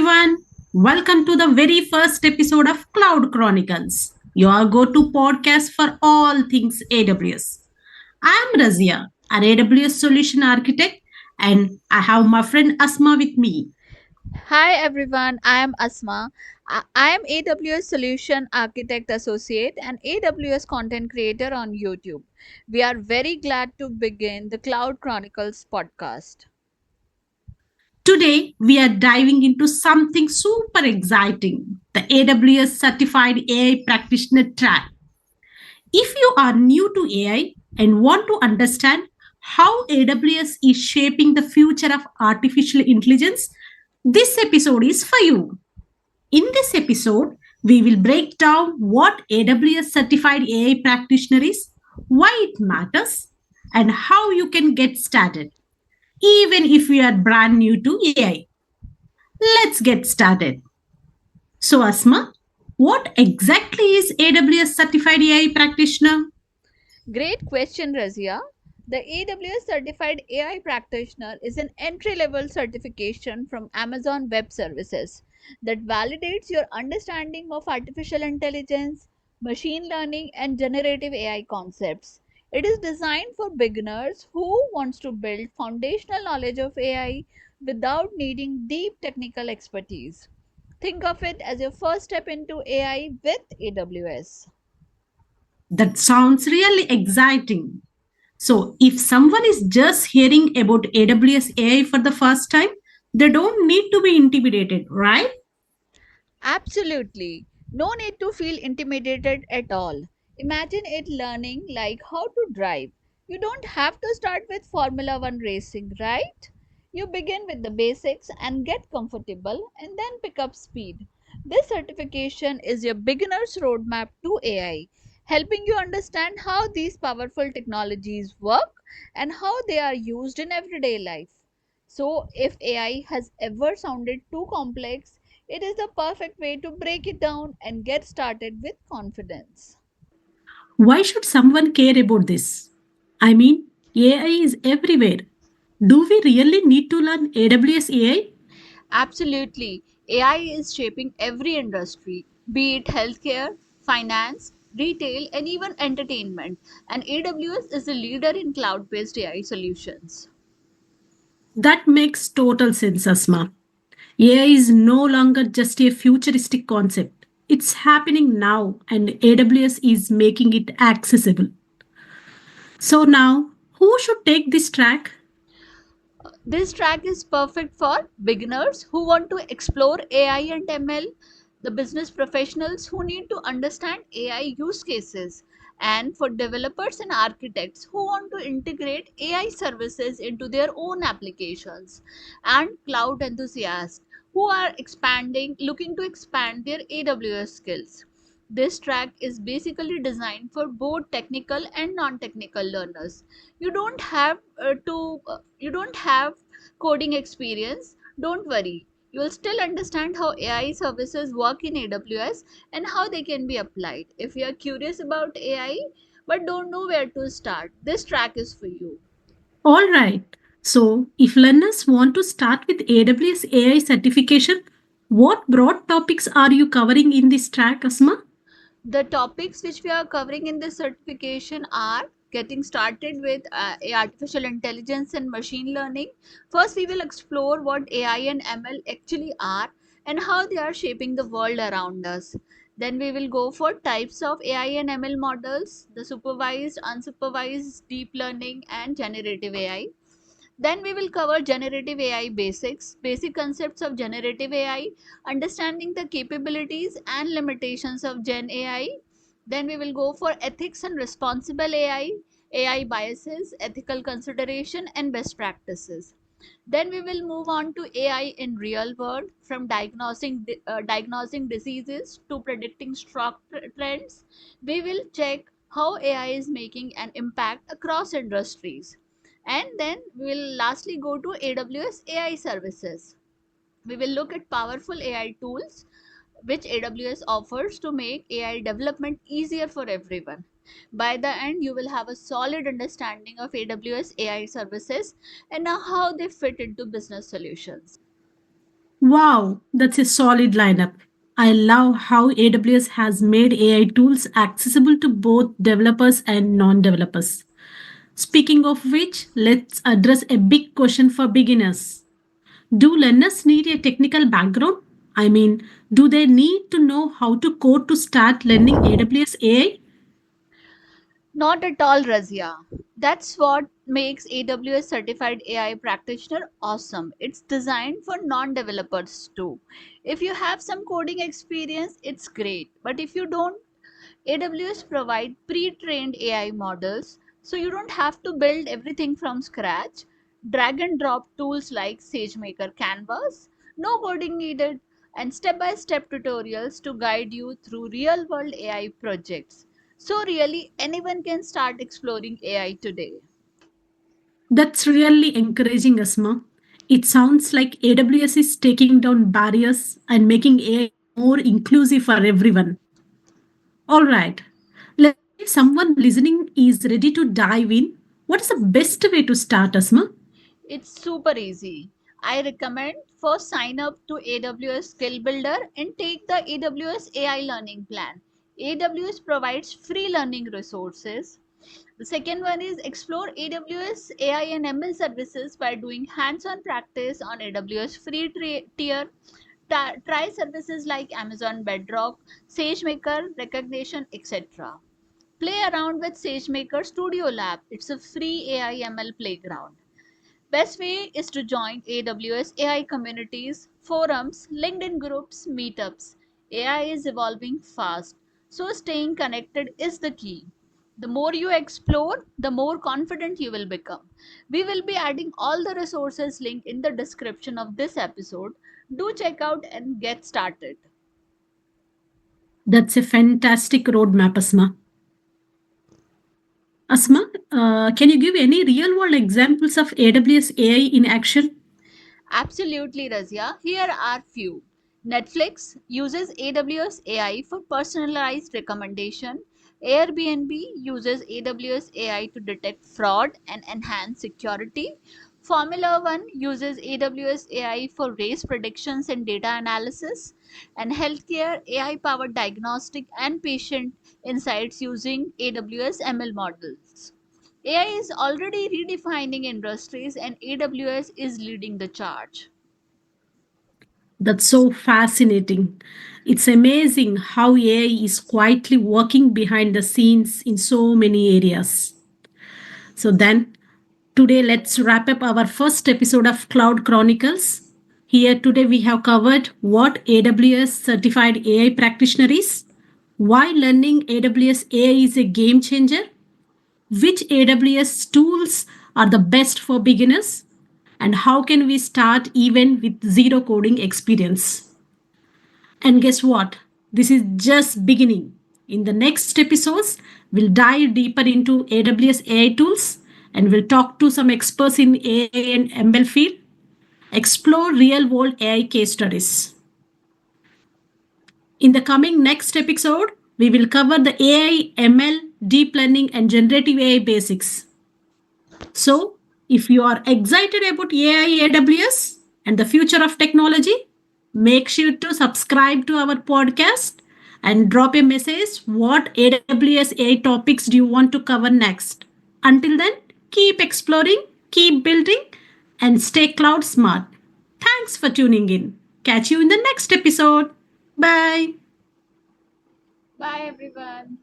everyone. Welcome to the very first episode of Cloud Chronicles, your go to podcast for all things AWS. I am Raziya, an AWS solution architect, and I have my friend Asma with me. Hi everyone, I am Asma. I am AWS Solution Architect Associate and AWS Content Creator on YouTube. We are very glad to begin the Cloud Chronicles podcast. Today, we are diving into something super exciting, the AWS Certified AI Practitioner track. If you are new to AI and want to understand how AWS is shaping the future of artificial intelligence, this episode is for you. In this episode, we will break down what AWS Certified AI Practitioner is, why it matters, and how you can get started, even if you are brand new to AI. Let's get started. So, Asma, what exactly is AWS Certified AI Practitioner? Great question, Razia. The AWS Certified AI Practitioner is an entry level certification from Amazon Web Services that validates your understanding of artificial intelligence, machine learning, and generative AI concepts. It is designed for beginners who wants to build foundational knowledge of AI without needing deep technical expertise. Think of it as your first step into AI with AWS. That sounds really exciting. So, if someone is just hearing about AWS AI for the first time, they don't need to be intimidated, right? Absolutely. No need to feel intimidated at all. Imagine it learning like how to drive. You don't have to start with Formula 1 racing, right? You begin with the basics and get comfortable and then pick up speed. This certification is your beginner's roadmap to AI, helping you understand how these powerful technologies work and how they are used in everyday life. So, if AI has ever sounded too complex, it is the perfect way to break it down and get started with confidence. Why should someone care about this? I mean, AI is everywhere. Do we really need to learn AWS AI? Absolutely. AI is shaping every industry, be it healthcare, finance, retail, and even entertainment. And AWS is a leader in cloud based AI solutions. That makes total sense, Asma. AI is no longer just a futuristic concept. It's happening now, and AWS is making it accessible. So, now, who should take this track? This track is perfect for beginners who want to explore AI and ML, the business professionals who need to understand AI use cases, and for developers and architects who want to integrate AI services into their own applications, and cloud enthusiasts who are looking to expand their AWS skills. This track is basically designed for both technical and non-technical learners. You don't have coding experience. Don't worry. You will still understand how AI services work in AWS and how they can be applied. If you are curious about AI but don't know where to start, this track is for you. All right. So, if learners want to start with AWS AI certification, what broad topics are you covering in this track, Asma? The topics which we are covering in this certification are getting started with artificial intelligence and machine learning. First, we will explore what AI and ML actually are and how they are shaping the world around us. Then we will go for types of AI and ML models, the supervised, unsupervised, deep learning, and generative AI. Then we will cover generative AI basics, basic concepts of generative AI, understanding the capabilities and limitations of Gen AI. Then we will go for ethics and responsible AI, AI biases, ethical consideration, and best practices. Then we will move on to AI in real world, from diagnosing diseases to predicting stock trends. We will check how AI is making an impact across industries. And then we will lastly go to AWS AI services. We will look at powerful AI tools which AWS offers to make AI development easier for everyone. By the end, you will have a solid understanding of AWS AI services and how they fit into business solutions. Wow, that's a solid lineup. I love how AWS has made AI tools accessible to both developers and non developers. Speaking of which, let's address a big question for beginners. Do learners need a technical background? I mean, do they need to know how to code to start learning AWS AI? Not at all, Razia. That's what makes AWS Certified AI Practitioner awesome. It's designed for non developers too. If you have some coding experience, it's great. But if you don't, AWS provide pre-trained AI models, so you don't have to build everything from scratch. Drag and drop tools like SageMaker Canvas, no coding needed, and step-by-step tutorials to guide you through real-world AI projects. So really, anyone can start exploring AI today. That's really encouraging, Asma. It sounds like AWS is taking down barriers and making AI more inclusive for everyone. All right, let's say someone listening is ready to dive in. What is the best way to start, Asma? It's super easy. I recommend first sign up to AWS Skill Builder and take the AWS AI Learning Plan. AWS provides free learning resources. The second one is explore AWS AI and ML services by doing hands-on practice on AWS free tier. Try services like Amazon Bedrock, SageMaker, Recognition, etc. Play around with SageMaker Studio Lab. It's a free AI ML playground. Best way is to join AWS AI communities, forums, LinkedIn groups, meetups. AI is evolving fast, so staying connected is the key. The more you explore, the more confident you will become. We will be adding all the resources linked in the description of this episode. Do check out and get started. That's a fantastic roadmap, Asma. Asma, can you give any real world examples of AWS AI in action? Absolutely, Razia. Here are few. Netflix uses AWS AI for personalized recommendation. Airbnb uses AWS AI to detect fraud and enhance security. Formula 1 uses AWS AI for race predictions and data analysis. And healthcare AI powered diagnostic and patient insights using AWS ML models. AI is already redefining industries and AWS is leading the charge. That's so fascinating. It's amazing how AI is quietly working behind the scenes in so many areas. So, then today let's wrap up our first episode of Cloud Chronicles. Here today we have covered what AWS Certified AI Practitioner is, why learning AWS AI is a game changer, which AWS tools are the best for beginners, and how can we start even with zero coding experience. And guess what? This is just beginning. In the next episodes, we'll dive deeper into AWS AI tools and we'll talk to some experts in AI and ML field, explore real world AI case studies. In the coming next episode, we will cover the AI, ML, deep learning, and generative AI basics. So, if you are excited about AI, AWS, and the future of technology, make sure to subscribe to our podcast and drop a message what AWS AI topics do you want to cover next. Until then, keep exploring, keep building, and stay cloud smart. Thanks for tuning in. Catch you in the next episode. Bye. Bye everyone.